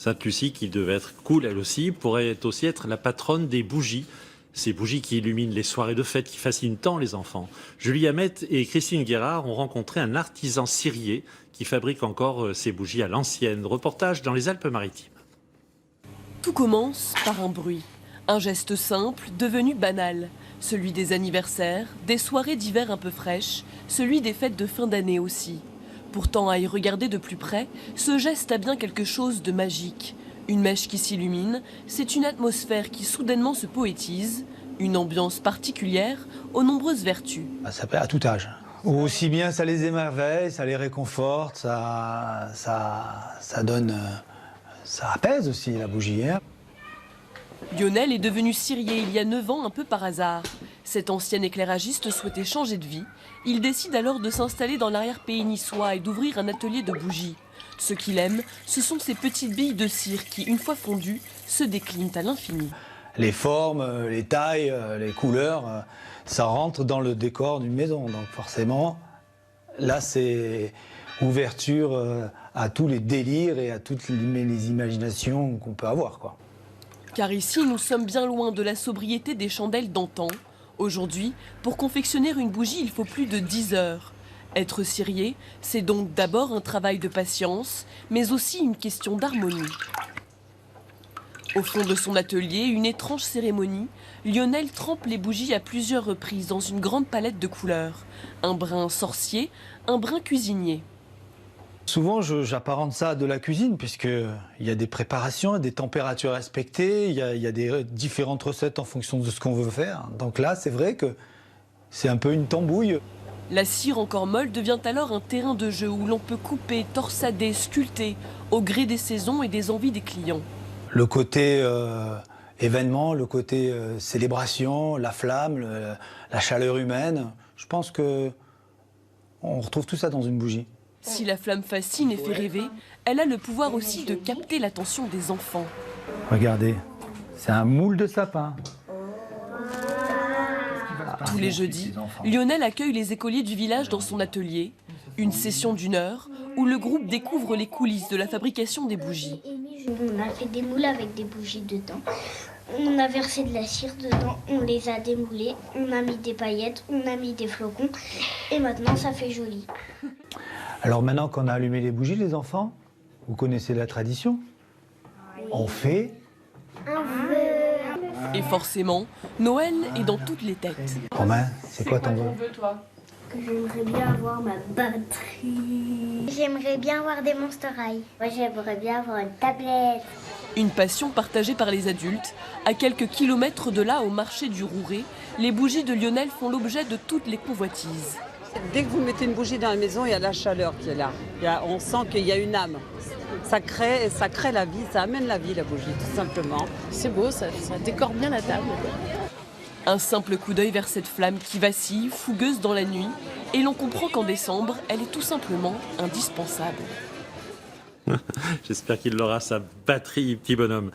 Sainte Lucie, qui devait être cool elle aussi, pourrait aussi être la patronne des bougies. Ces bougies qui illuminent les soirées de fête, qui fascinent tant les enfants. Julie Hamet et Christine Guérard ont rencontré un artisan cirier qui fabrique encore ces bougies à l'ancienne. Reportage dans les Alpes-Maritimes. Tout commence par un bruit. Un geste simple, devenu banal. Celui des anniversaires, des soirées d'hiver un peu fraîches, celui des fêtes de fin d'année aussi. Pourtant, à y regarder de plus près, ce geste a bien quelque chose de magique. Une mèche qui s'illumine, c'est une atmosphère qui soudainement se poétise, une ambiance particulière aux nombreuses vertus. Ça plaît à tout âge. Aussi bien ça les émerveille, ça les réconforte, ça donne, ça apaise aussi la bougie. Hein. Lionel est devenu cirier il y a 9 ans un peu par hasard. Cet ancien éclairagiste souhaitait changer de vie. Il décide alors de s'installer dans l'arrière-pays niçois et d'ouvrir un atelier de bougies. Ce qu'il aime, ce sont ces petites billes de cire qui, une fois fondues, se déclinent à l'infini. Les formes, les tailles, les couleurs, ça rentre dans le décor d'une maison. Donc forcément, là c'est ouverture à tous les délires et à toutes les imaginations qu'on peut avoir, quoi. Car ici, nous sommes bien loin de la sobriété des chandelles d'antan. Aujourd'hui, pour confectionner une bougie, il faut plus de 10 heures. Être cirier, c'est donc d'abord un travail de patience, mais aussi une question d'harmonie. Au fond de son atelier, une étrange cérémonie, Lionel trempe les bougies à plusieurs reprises dans une grande palette de couleurs. Un brin sorcier, un brin cuisinier. Souvent, j'apparente ça à de la cuisine, puisqu'il y a des préparations, des températures respectées, il y a des différentes recettes en fonction de ce qu'on veut faire. Donc là, c'est vrai que c'est un peu une tambouille. La cire encore molle devient alors un terrain de jeu où l'on peut couper, torsader, sculpter, au gré des saisons et des envies des clients. Le côté événement, le côté célébration, la flamme, la chaleur humaine, je pense qu'on retrouve tout ça dans une bougie. Si la flamme fascine et fait rêver, elle a le pouvoir aussi de capter l'attention des enfants. Regardez, c'est un moule de sapin. Tous les jeudis, Lionel accueille les écoliers du village dans son atelier. Une session d'1 heure où le groupe découvre les coulisses de la fabrication des bougies. On a fait des moules avec des bougies dedans. On a versé de la cire dedans, on les a démoulés, on a mis des paillettes, on a mis des flocons et maintenant ça fait joli. Alors maintenant qu'on a allumé les bougies, les enfants, vous connaissez la tradition. On fait Un vœu. Et forcément, Noël est dans toutes les têtes. Romain, c'est quoi ton vœu? Que j'aimerais bien avoir ma batterie. J'aimerais bien avoir des Monster High. Moi j'aimerais bien avoir une tablette. Une passion partagée par les adultes. À quelques kilomètres de là, au marché du Rouret, les bougies de Lionel font l'objet de toutes les convoitises. Dès que vous mettez une bougie dans la maison, il y a la chaleur qui est là. On sent qu'il y a une âme. Ça crée la vie, ça amène la vie, la bougie, tout simplement. C'est beau, ça décore bien la table. Un simple coup d'œil vers cette flamme qui vacille, fougueuse dans la nuit, et l'on comprend qu'en décembre, elle est tout simplement indispensable. J'espère qu'il aura sa batterie, petit bonhomme.